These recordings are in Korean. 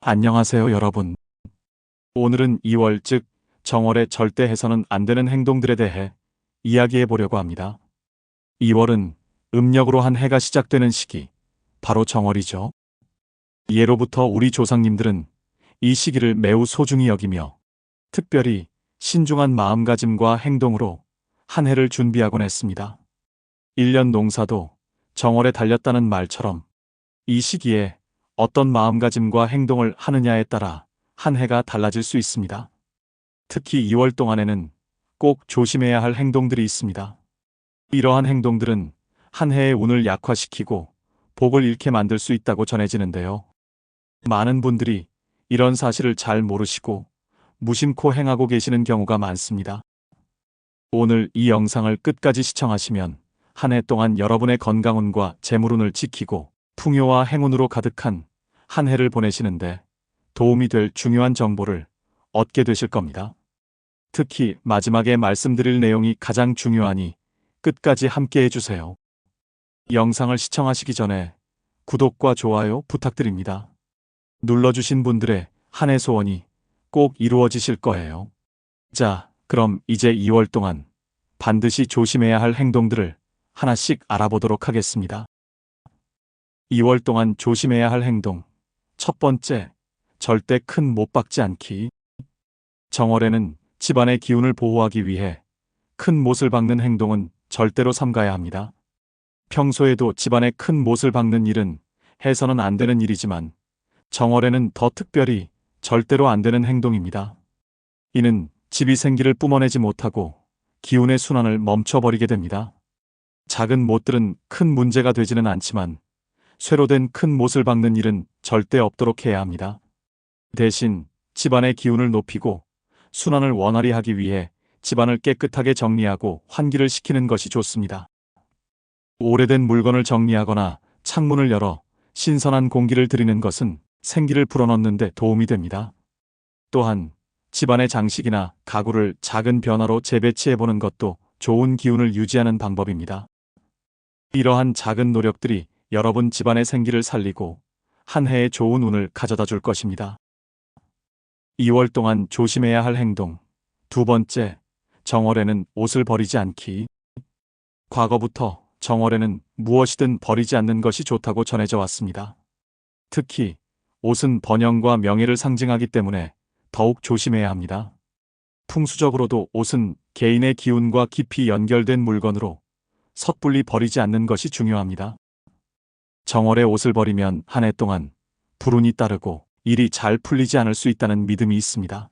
안녕하세요, 여러분. 오늘은 2월 즉 정월에 절대 해서는 안 되는 행동들에 대해 이야기해 보려고 합니다. 2월은 음력으로 한 해가 시작되는 시기, 바로 정월이죠. 예로부터 우리 조상님들은 이 시기를 매우 소중히 여기며 특별히 신중한 마음가짐과 행동으로 한 해를 준비하곤 했습니다. 1년 농사도 정월에 달렸다는 말처럼 이 시기에 어떤 마음가짐과 행동을 하느냐에 따라 한 해가 달라질 수 있습니다. 특히 2월 동안에는 꼭 조심해야 할 행동들이 있습니다. 이러한 행동들은 한 해의 운을 약화시키고 복을 잃게 만들 수 있다고 전해지는데요. 많은 분들이 이런 사실을 잘 모르시고 무심코 행하고 계시는 경우가 많습니다. 오늘 이 영상을 끝까지 시청하시면 한 해 동안 여러분의 건강운과 재물운을 지키고 풍요와 행운으로 가득한 한 해를 보내시는데 도움이 될 중요한 정보를 얻게 되실 겁니다. 특히 마지막에 말씀드릴 내용이 가장 중요하니 끝까지 함께 해주세요. 영상을 시청하시기 전에 구독과 좋아요 부탁드립니다. 눌러주신 분들의 한 해 소원이 꼭 이루어지실 거예요. 자, 그럼 이제 2월 동안 반드시 조심해야 할 행동들을 하나씩 알아보도록 하겠습니다. 2월 동안 조심해야 할 행동. 첫 번째, 절대 큰 못 박지 않기. 정월에는 집안의 기운을 보호하기 위해 큰 못을 박는 행동은 절대로 삼가야 합니다. 평소에도 집안에 큰 못을 박는 일은 해서는 안 되는 일이지만 정월에는 더 특별히 절대로 안 되는 행동입니다. 이는 집이 생기를 뿜어내지 못하고 기운의 순환을 멈춰버리게 됩니다. 작은 못들은 큰 문제가 되지는 않지만 쇠로 된 큰 못을 박는 일은 절대 없도록 해야 합니다. 대신 집안의 기운을 높이고 순환을 원활히 하기 위해 집안을 깨끗하게 정리하고 환기를 시키는 것이 좋습니다. 오래된 물건을 정리하거나 창문을 열어 신선한 공기를 들이는 것은 생기를 불어넣는 데 도움이 됩니다. 또한 집안의 장식이나 가구를 작은 변화로 재배치해보는 것도 좋은 기운을 유지하는 방법입니다. 이러한 작은 노력들이 여러분 집안의 생기를 살리고 한 해의 좋은 운을 가져다 줄 것입니다. 2월 동안 조심해야 할 행동. 두 번째, 정월에는 옷을 버리지 않기. 과거부터 정월에는 무엇이든 버리지 않는 것이 좋다고 전해져 왔습니다. 특히 옷은 번영과 명예를 상징하기 때문에 더욱 조심해야 합니다. 풍수적으로도 옷은 개인의 기운과 깊이 연결된 물건으로 섣불리 버리지 않는 것이 중요합니다. 정월에 옷을 버리면 한 해 동안 불운이 따르고 일이 잘 풀리지 않을 수 있다는 믿음이 있습니다.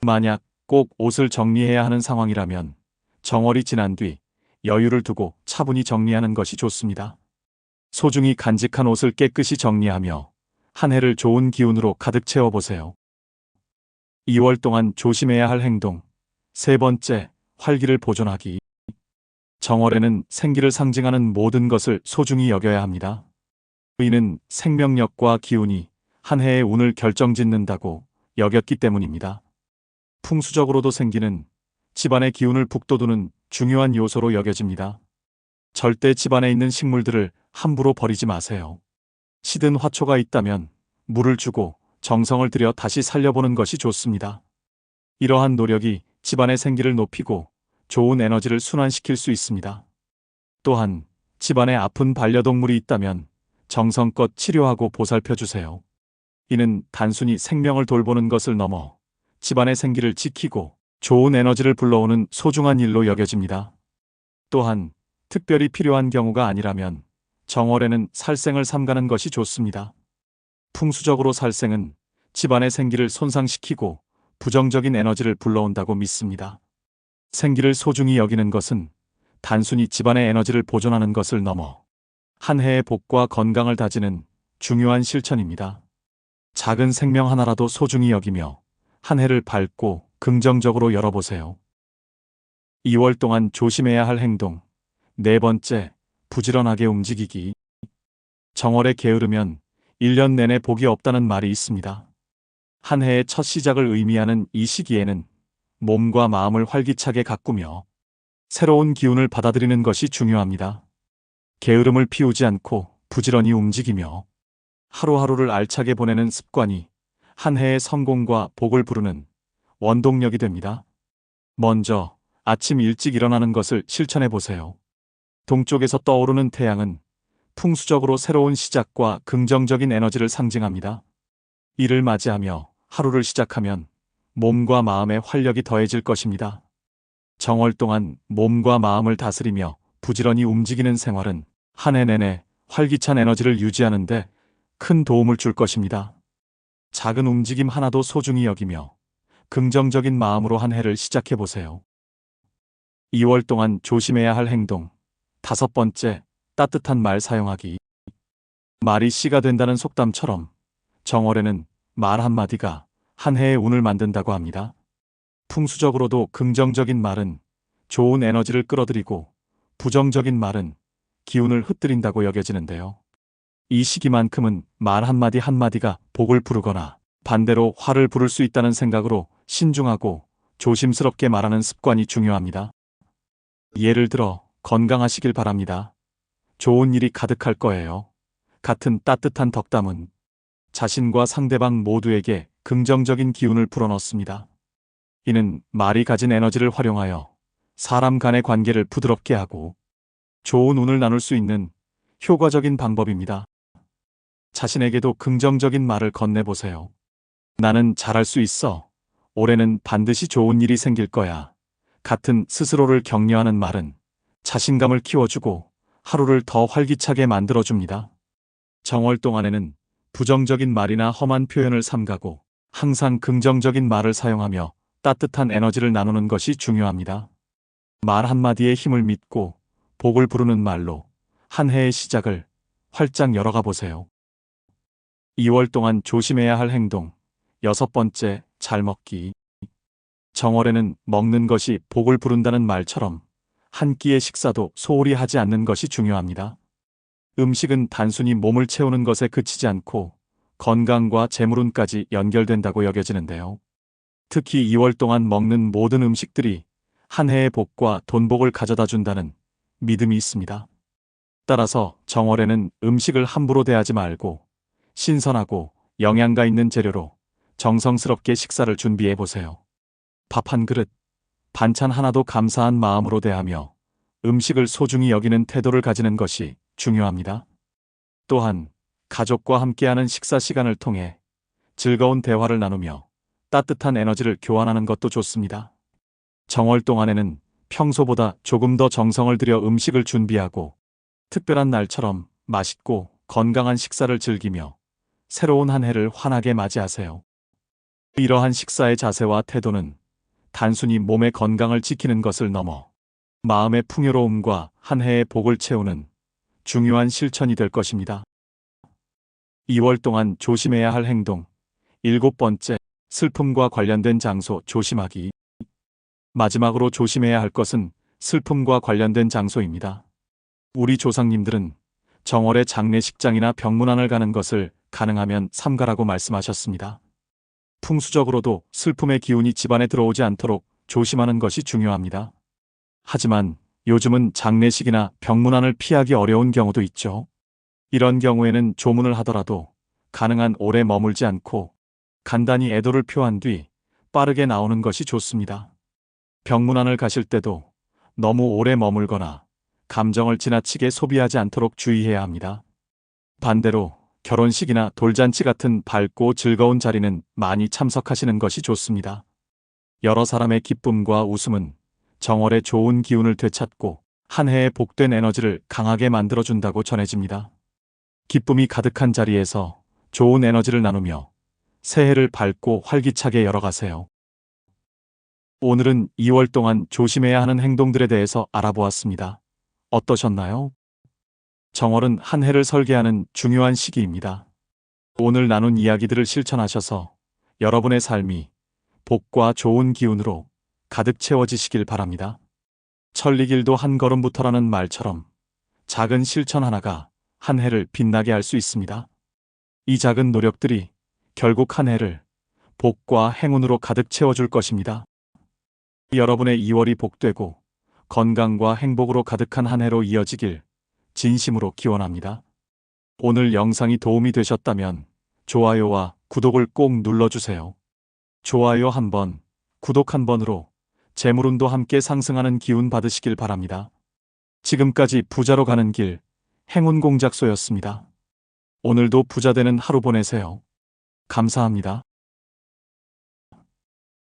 만약 꼭 옷을 정리해야 하는 상황이라면 정월이 지난 뒤 여유를 두고 차분히 정리하는 것이 좋습니다. 소중히 간직한 옷을 깨끗이 정리하며 한 해를 좋은 기운으로 가득 채워보세요. 2월 동안 조심해야 할 행동. 세 번째, 활기를 보존하기. 정월에는 생기를 상징하는 모든 것을 소중히 여겨야 합니다. 이는 생명력과 기운이 한 해의 운을 결정짓는다고 여겼기 때문입니다. 풍수적으로도 생기는 집안의 기운을 북돋우는 중요한 요소로 여겨집니다. 절대 집안에 있는 식물들을 함부로 버리지 마세요. 시든 화초가 있다면 물을 주고 정성을 들여 다시 살려보는 것이 좋습니다. 이러한 노력이 집안의 생기를 높이고 좋은 에너지를 순환시킬 수 있습니다. 또한 집안에 아픈 반려동물이 있다면 정성껏 치료하고 보살펴주세요. 이는 단순히 생명을 돌보는 것을 넘어 집안의 생기를 지키고 좋은 에너지를 불러오는 소중한 일로 여겨집니다. 또한 특별히 필요한 경우가 아니라면 정월에는 살생을 삼가는 것이 좋습니다. 풍수적으로 살생은 집안의 생기를 손상시키고 부정적인 에너지를 불러온다고 믿습니다. 생기를 소중히 여기는 것은 단순히 집안의 에너지를 보존하는 것을 넘어 한 해의 복과 건강을 다지는 중요한 실천입니다. 작은 생명 하나라도 소중히 여기며 한 해를 밝고 긍정적으로 열어보세요. 2월 동안 조심해야 할 행동. 네 번째, 부지런하게 움직이기. 정월에 게으르면 1년 내내 복이 없다는 말이 있습니다. 한 해의 첫 시작을 의미하는 이 시기에는 몸과 마음을 활기차게 가꾸며 새로운 기운을 받아들이는 것이 중요합니다. 게으름을 피우지 않고 부지런히 움직이며 하루하루를 알차게 보내는 습관이 한 해의 성공과 복을 부르는 원동력이 됩니다. 먼저 아침 일찍 일어나는 것을 실천해 보세요. 동쪽에서 떠오르는 태양은 풍수적으로 새로운 시작과 긍정적인 에너지를 상징합니다. 이를 맞이하며 하루를 시작하면 몸과 마음의 활력이 더해질 것입니다. 정월 동안 몸과 마음을 다스리며 부지런히 움직이는 생활은 한 해 내내 활기찬 에너지를 유지하는 데 큰 도움을 줄 것입니다. 작은 움직임 하나도 소중히 여기며 긍정적인 마음으로 한 해를 시작해 보세요. 2월 동안 조심해야 할 행동. 5번째, 따뜻한 말 사용하기. 말이 씨가 된다는 속담처럼 정월에는 말 한마디가 한 해의 운을 만든다고 합니다. 풍수적으로도 긍정적인 말은 좋은 에너지를 끌어들이고 부정적인 말은 기운을 흩뜨린다고 여겨지는데요. 이 시기만큼은 말 한마디 한마디가 복을 부르거나 반대로 화를 부를 수 있다는 생각으로 신중하고 조심스럽게 말하는 습관이 중요합니다. 예를 들어 건강하시길 바랍니다. 좋은 일이 가득할 거예요. 같은 따뜻한 덕담은 자신과 상대방 모두에게 긍정적인 기운을 불어넣습니다. 이는 말이 가진 에너지를 활용하여 사람 간의 관계를 부드럽게 하고 좋은 운을 나눌 수 있는 효과적인 방법입니다. 자신에게도 긍정적인 말을 건네보세요. 나는 잘할 수 있어. 올해는 반드시 좋은 일이 생길 거야. 같은 스스로를 격려하는 말은 자신감을 키워주고 하루를 더 활기차게 만들어줍니다. 정월 동안에는 부정적인 말이나 험한 표현을 삼가고 항상 긍정적인 말을 사용하며 따뜻한 에너지를 나누는 것이 중요합니다. 말 한마디의 힘을 믿고 복을 부르는 말로 한 해의 시작을 활짝 열어가 보세요. 2월 동안 조심해야 할 행동. 6번째, 잘 먹기. 정월에는 먹는 것이 복을 부른다는 말처럼 한 끼의 식사도 소홀히 하지 않는 것이 중요합니다. 음식은 단순히 몸을 채우는 것에 그치지 않고 건강과 재물운까지 연결된다고 여겨지는데요. 특히 2월 동안 먹는 모든 음식들이 한 해의 복과 돈복을 가져다 준다는 믿음이 있습니다. 따라서 정월에는 음식을 함부로 대하지 말고 신선하고 영양가 있는 재료로 정성스럽게 식사를 준비해 보세요. 밥 한 그릇, 반찬 하나도 감사한 마음으로 대하며 음식을 소중히 여기는 태도를 가지는 것이 중요합니다. 또한 가족과 함께하는 식사 시간을 통해 즐거운 대화를 나누며 따뜻한 에너지를 교환하는 것도 좋습니다. 정월 동안에는 평소보다 조금 더 정성을 들여 음식을 준비하고 특별한 날처럼 맛있고 건강한 식사를 즐기며 새로운 한 해를 환하게 맞이하세요. 이러한 식사의 자세와 태도는 단순히 몸의 건강을 지키는 것을 넘어 마음의 풍요로움과 한 해의 복을 채우는 중요한 실천이 될 것입니다. 2월 동안 조심해야 할 행동. 7번째, 슬픔과 관련된 장소 조심하기. 마지막으로 조심해야 할 것은 슬픔과 관련된 장소입니다. 우리 조상님들은 정월에 장례식장이나 병문안을 가는 것을 가능하면 삼가라고 말씀하셨습니다. 풍수적으로도 슬픔의 기운이 집안에 들어오지 않도록 조심하는 것이 중요합니다. 하지만 요즘은 장례식이나 병문안을 피하기 어려운 경우도 있죠. 이런 경우에는 조문을 하더라도 가능한 오래 머물지 않고 간단히 애도를 표한 뒤 빠르게 나오는 것이 좋습니다. 병문안을 가실 때도 너무 오래 머물거나 감정을 지나치게 소비하지 않도록 주의해야 합니다. 반대로 결혼식이나 돌잔치 같은 밝고 즐거운 자리는 많이 참석하시는 것이 좋습니다. 여러 사람의 기쁨과 웃음은 정월의 좋은 기운을 되찾고 한 해의 복된 에너지를 강하게 만들어준다고 전해집니다. 기쁨이 가득한 자리에서 좋은 에너지를 나누며 새해를 밝고 활기차게 열어가세요. 오늘은 2월 동안 조심해야 하는 행동들에 대해서 알아보았습니다. 어떠셨나요? 정월은 한 해를 설계하는 중요한 시기입니다. 오늘 나눈 이야기들을 실천하셔서 여러분의 삶이 복과 좋은 기운으로 가득 채워지시길 바랍니다. 천리길도 한 걸음부터라는 말처럼 작은 실천 하나가 한 해를 빛나게 할 수 있습니다. 이 작은 노력들이 결국 한 해를 복과 행운으로 가득 채워줄 것입니다. 여러분의 2월이 복되고 건강과 행복으로 가득한 한 해로 이어지길 진심으로 기원합니다. 오늘 영상이 도움이 되셨다면 좋아요와 구독을 꼭 눌러주세요. 좋아요 한 번, 구독 한 번으로 재물운도 함께 상승하는 기운 받으시길 바랍니다. 지금까지 부자로 가는 길, 행운공작소였습니다. 오늘도 부자 되는 하루 보내세요. 감사합니다.